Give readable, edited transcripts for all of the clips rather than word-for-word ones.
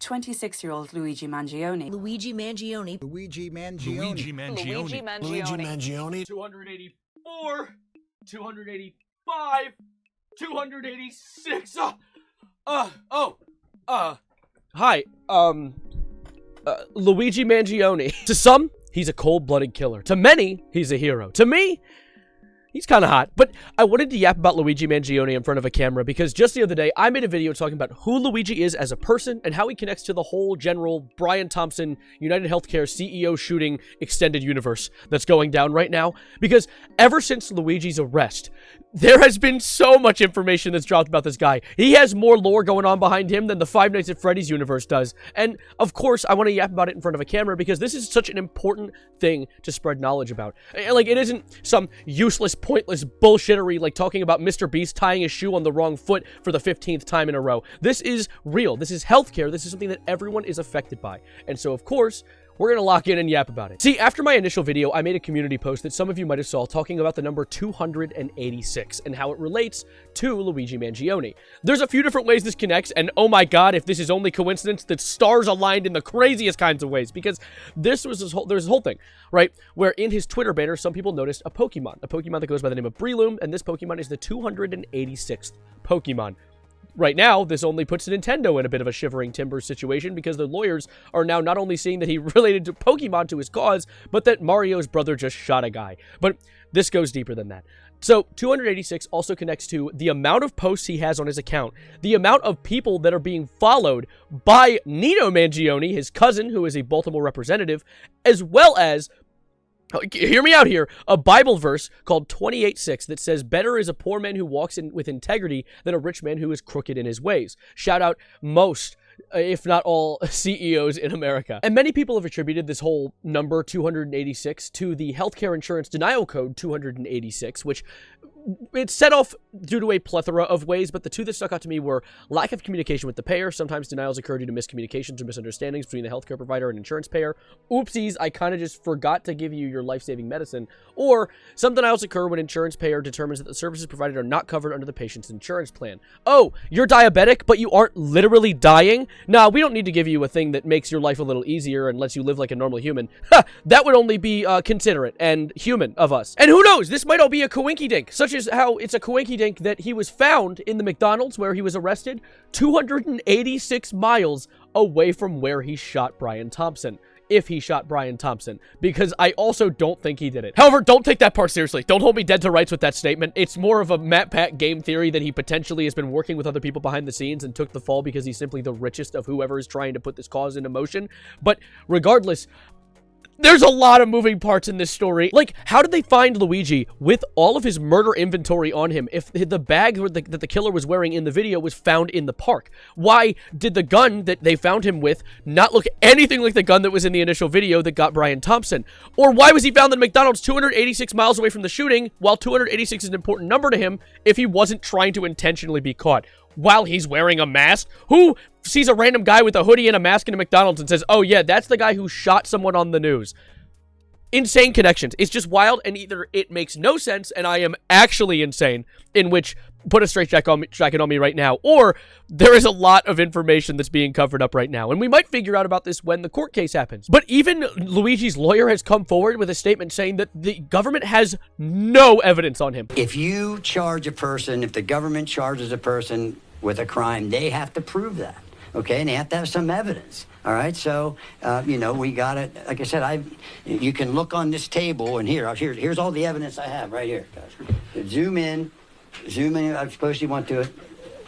26-year-old Luigi Mangione. Luigi Mangione. Luigi Mangione. Luigi Mangione. Luigi Mangione. Luigi Mangione. 284, 285, 286. Hi, Luigi Mangione. To some, he's a cold-blooded killer. To many, he's a hero. To me, he's kind of hot. But I wanted to yap about Luigi Mangione in front of a camera because just the other day, I made a video talking about who Luigi is as a person and how he connects to the whole general Brian Thompson, United Healthcare CEO shooting extended universe that's going down right now. Because ever since Luigi's arrest, there has been so much information that's dropped about this guy. He has more lore going on behind him than the Five Nights at Freddy's universe does. And, of course, I want to yap about it in front of a camera because this is such an important thing to spread knowledge about. Like, it isn't some useless, pointless bullshittery like talking about Mr. Beast tying his shoe on the wrong foot for the 15th time in a row. This is real. This is healthcare. This is something that everyone is affected by. And so, of course, we're going to lock in and yap about it. See, after my initial video, I made a community post that some of you might have saw talking about the number 286 and how it relates to Luigi Mangione. There's a few different ways this connects, and oh my god, if this is only coincidence, the stars aligned in the craziest kinds of ways, because there's this whole thing, right, where in his Twitter banner, some people noticed a Pokemon that goes by the name of Breloom, and this Pokemon is the 286th Pokemon. Right now, this only puts Nintendo in a bit of a shivering timber situation because the lawyers are now not only seeing that he related to Pokemon to his cause, but that Mario's brother just shot a guy. But this goes deeper than that. So, 286 also connects to the amount of posts he has on his account, the amount of people that are being followed by Nino Mangione, his cousin, who is a Baltimore representative, as well as, hear me out here, a Bible verse called 28:6 that says, "Better is a poor man who walks in with integrity than a rich man who is crooked in his ways." Shout out most, if not all, CEOs in America. And many people have attributed this whole number 286 to the healthcare insurance denial code 286, which it's set off due to a plethora of ways, but the two that stuck out to me were lack of communication with the payer. Sometimes denials occur due to miscommunications or misunderstandings between the healthcare provider and insurance payer. Oopsies, I kind of just forgot to give you your life-saving medicine. Or some denials occur when insurance payer determines that the services provided are not covered under the patient's insurance plan. Oh, you're diabetic, but you aren't literally dying? Nah, we don't need to give you a thing that makes your life a little easier and lets you live like a normal human. Ha! That would only be considerate and human of us. And who knows, this might all be a coinky-dink, such as how it's a coinky-dink that he was found in the McDonald's where he was arrested 286 miles away from where he shot Brian Thompson. If he shot Brian Thompson, because I also don't think he did it. However, don't take that part seriously. Don't hold me dead to rights with that statement. It's more of a Matt Pat game theory that he potentially has been working with other people behind the scenes and took the fall because he's simply the richest of whoever is trying to put this cause into motion. But regardless, there's a lot of moving parts in this story. Like, how did they find Luigi with all of his murder inventory on him if the bag that the killer was wearing in the video was found in the park? Why did the gun that they found him with not look anything like the gun that was in the initial video that got Brian Thompson? Or why was he found in McDonald's 286 miles away from the shooting, while 286 is an important number to him, if he wasn't trying to intentionally be caught? While he's wearing a mask? Who sees a random guy with a hoodie and a mask in a McDonald's and says, oh yeah, that's the guy who shot someone on the news? Insane connections. It's just wild, and either it makes no sense and I am actually insane, in which put a straight jacket on me right now, or there is a lot of information that's being covered up right now, and we might figure out about this when the court case happens. But even Luigi's lawyer has come forward with a statement saying that the government has no evidence on him. If you charge a person, if the government charges a person with a crime, they have to prove that, okay? And they have to have some evidence, all right? So, you know, we got it. Like I said, you can look on this table, and here's all the evidence I have right here, guys. Zoom in, I suppose you want to.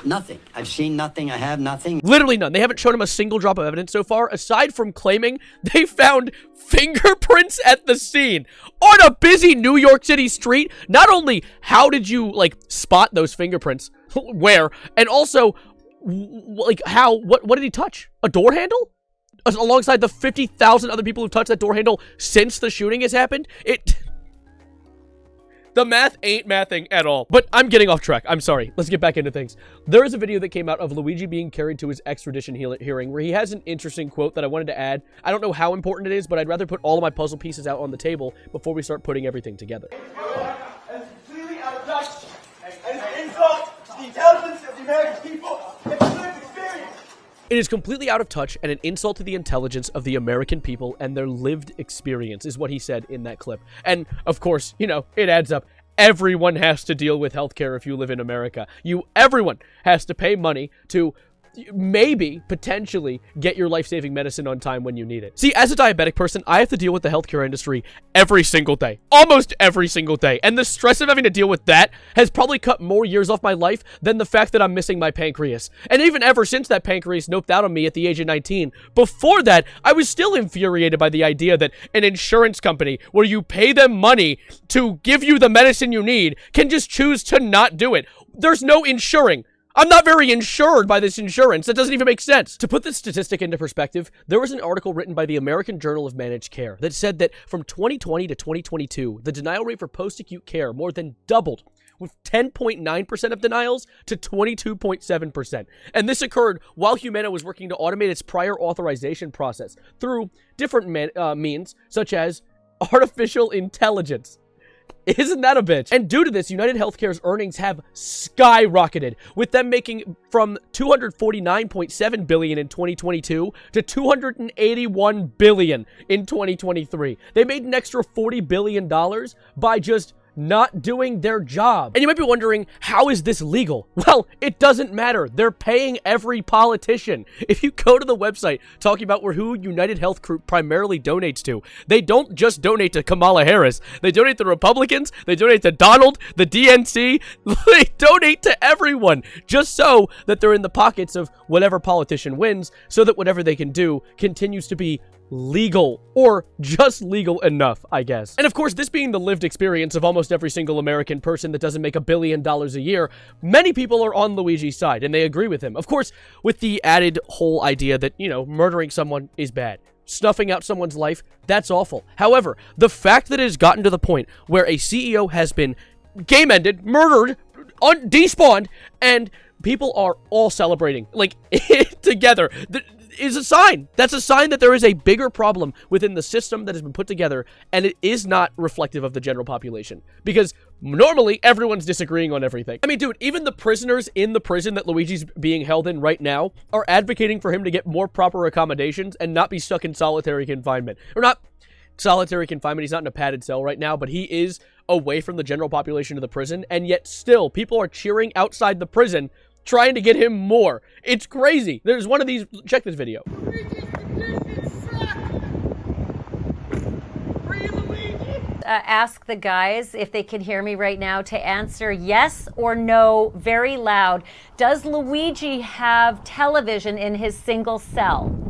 Nothing. I've seen nothing. I have nothing. Literally none. They haven't shown him a single drop of evidence so far, aside from claiming they found fingerprints at the scene on a busy New York City street. Not only how did you, like, spot those fingerprints, where, and also, like, how, what did he touch? A door handle? Alongside the 50,000 other people who've touched that door handle since the shooting has happened? The math ain't mathing at all. But I'm getting off track. I'm sorry. Let's get back into things. There is a video that came out of Luigi being carried to his extradition hearing where he has an interesting quote that I wanted to add. I don't know how important it is, but I'd rather put all of my puzzle pieces out on the table before we start putting everything together. And it's completely out of touch. And it's an insult to the intelligence of the American people and the lived experience. It is completely out of touch and an insult to the intelligence of the American people and their lived experience, is what he said in that clip. And, of course, you know, it adds up. Everyone has to deal with healthcare if you live in America. Everyone has to pay money to maybe, potentially, get your life-saving medicine on time when you need it. See, as a diabetic person, I have to deal with the healthcare industry every single day. Almost every single day. And the stress of having to deal with that has probably cut more years off my life than the fact that I'm missing my pancreas. And even ever since that pancreas noped out on me at the age of 19, before that, I was still infuriated by the idea that an insurance company, where you pay them money to give you the medicine you need, can just choose to not do it. There's no insuring. I'm not very insured by this insurance. That doesn't even make sense. To put this statistic into perspective, there was an article written by the American Journal of Managed Care that said that from 2020 to 2022, the denial rate for post-acute care more than doubled, with 10.9% of denials to 22.7%. And this occurred while Humana was working to automate its prior authorization process through different means, such as artificial intelligence. Isn't that a bitch? And due to this, United Healthcare's earnings have skyrocketed, with them making from $249.7 billion in 2022 to $281 billion in 2023. They made an extra $40 billion by just not doing their job. And you might be wondering, how is this legal? Well, it doesn't matter. They're paying every politician. If you go to the website talking about who United Health Group primarily donates to, they don't just donate to Kamala Harris. They donate to Republicans. They donate to Donald, the DNC. They donate to everyone just so that they're in the pockets of whatever politician wins, so that whatever they can do continues to be legal, or just legal enough, I guess. And of course, this being the lived experience of almost every single American person that doesn't make $1 billion a year, many people are on Luigi's side, and they agree with him. Of course, with the added whole idea that, you know, murdering someone is bad. Snuffing out someone's life, that's awful. However, the fact that it has gotten to the point where a CEO has been game-ended, murdered, despawned, and people are all celebrating, like, together, is a sign. That's a sign that there is a bigger problem within the system that has been put together, and it is not reflective of the general population. Because normally, everyone's disagreeing on everything. I mean, dude, even the prisoners in the prison that Luigi's being held in right now are advocating for him to get more proper accommodations and not be stuck in solitary confinement. Or not solitary confinement, he's not in a padded cell right now, but he is away from the general population of the prison, and yet still, people are cheering outside the prison trying to get him more. It's crazy. There's one of these. Check this video. Ask the guys if they can hear me right now to answer yes or no very loud. Does Luigi have television in his single cell?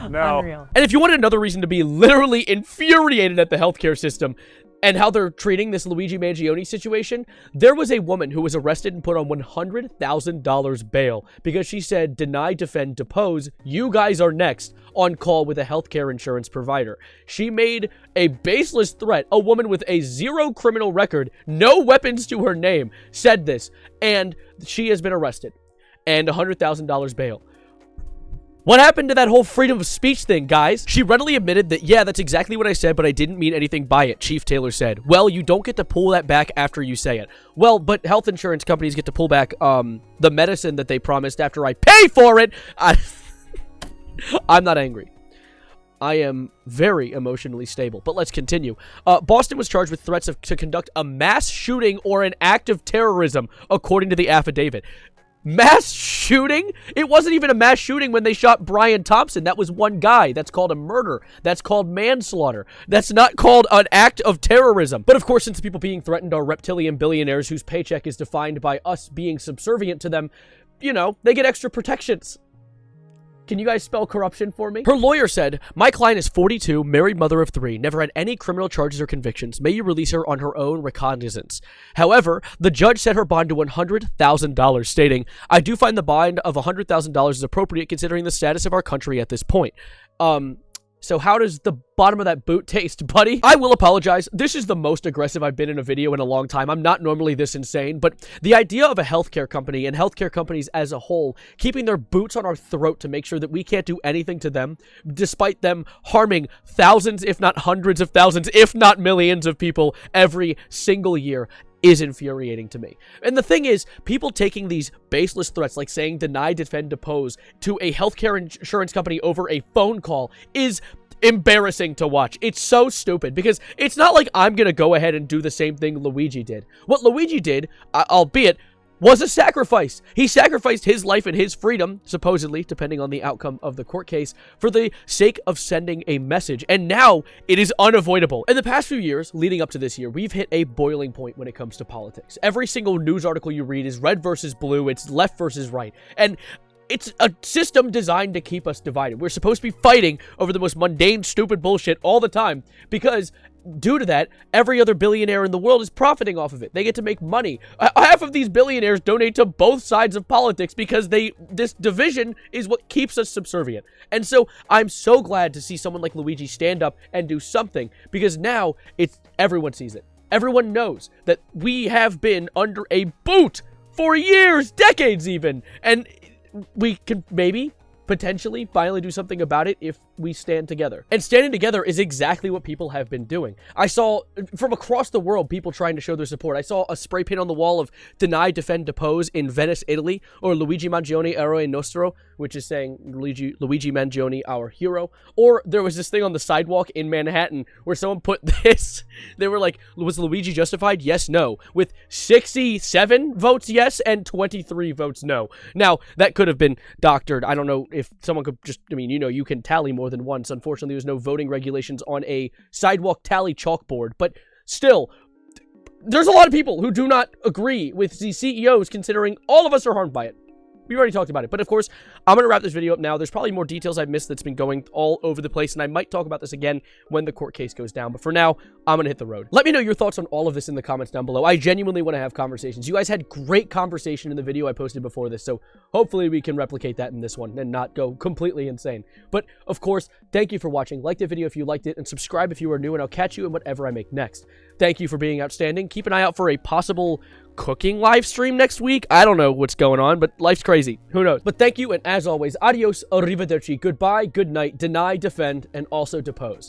No. Unreal. And if you wanted another reason to be literally infuriated at the healthcare system and how they're treating this Luigi Mangione situation, there was a woman who was arrested and put on $100,000 bail because she said, deny, defend, depose, you guys are next, on call with a healthcare insurance provider. She made a baseless threat. A woman with a 0 criminal record, no weapons to her name, said this, and she has been arrested and $100,000 bail. What happened to that whole freedom of speech thing, guys? She readily admitted that, yeah, that's exactly what I said, but I didn't mean anything by it, Chief Taylor said. Well, you don't get to pull that back after you say it. Well, but health insurance companies get to pull back the medicine that they promised after I pay for it. I'm not angry. I am very emotionally stable, but let's continue. Boston was charged with threats to conduct a mass shooting or an act of terrorism, according to the affidavit. Mass shooting? It wasn't even a mass shooting when they shot Brian Thompson. That was one guy. That's called a murder. That's called manslaughter. That's not called an act of terrorism. But of course, since the people being threatened are reptilian billionaires whose paycheck is defined by us being subservient to them, you know, they get extra protections. Can you guys spell corruption for me? Her lawyer said, my client is 42, married mother of 3, never had any criminal charges or convictions. May you release her on her own recognizance. However, the judge set her bond to $100,000, stating, I do find the bond of $100,000 is appropriate considering the status of our country at this point. So how does the bottom of that boot taste, buddy? I will apologize. This is the most aggressive I've been in a video in a long time. I'm not normally this insane, but the idea of a healthcare company and healthcare companies as a whole keeping their boots on our throat to make sure that we can't do anything to them, despite them harming thousands, if not hundreds of thousands, if not millions of people every single year, is infuriating to me. And the thing is, people taking these baseless threats, like saying deny, defend, depose, to a healthcare insurance company over a phone call is embarrassing to watch. It's so stupid, because it's not like I'm gonna go ahead and do the same thing Luigi did. What Luigi did, albeit, was a sacrifice. He sacrificed his life and his freedom, supposedly, depending on the outcome of the court case, for the sake of sending a message. And now it is unavoidable. In the past few years, leading up to this year, we've hit a boiling point when it comes to politics. Every single news article you read is red versus blue, it's left versus right. And it's a system designed to keep us divided. We're supposed to be fighting over the most mundane, stupid bullshit all the time, because due to that, every other billionaire in the world is profiting off of it. They get to make money. Half of these billionaires donate to both sides of politics because this division is what keeps us subservient. And so I'm so glad to see someone like Luigi stand up and do something, because now everyone sees it. Everyone knows that we have been under a boot for years, decades even, and we can maybe potentially finally do something about it if we stand together. And standing together is exactly what people have been doing. I saw from across the world people trying to show their support. I saw a spray paint on the wall of deny, defend, depose in Venice, Italy, or Luigi Mangione, Eroe Nostro, which is saying Luigi Mangione, our hero. Or there was this thing on the sidewalk in Manhattan where someone put this. They were like, was Luigi justified? Yes, no. With 67 votes yes and 23 votes no. Now, that could have been doctored. I don't know if someone could just, I mean, you can tally more than once. Unfortunately, there's no voting regulations on a sidewalk tally chalkboard, but still, there's a lot of people who do not agree with the CEOs, considering all of us are harmed by it. We already talked about it, but of course, I'm going to wrap this video up now. There's probably more details I've missed that's been going all over the place, and I might talk about this again when the court case goes down, but for now, I'm going to hit the road. Let me know your thoughts on all of this in the comments down below. I genuinely want to have conversations. You guys had great conversation in the video I posted before this, so hopefully we can replicate that in this one and not go completely insane. But, of course, thank you for watching. Like the video if you liked it, and subscribe if you are new, and I'll catch you in whatever I make next. Thank you for being outstanding. Keep an eye out for a possible cooking live stream next week. I don't know what's going on, but life's crazy. Who knows? But thank you, and as always, adios, arrivederci, goodbye, good night, deny, defend, and also depose.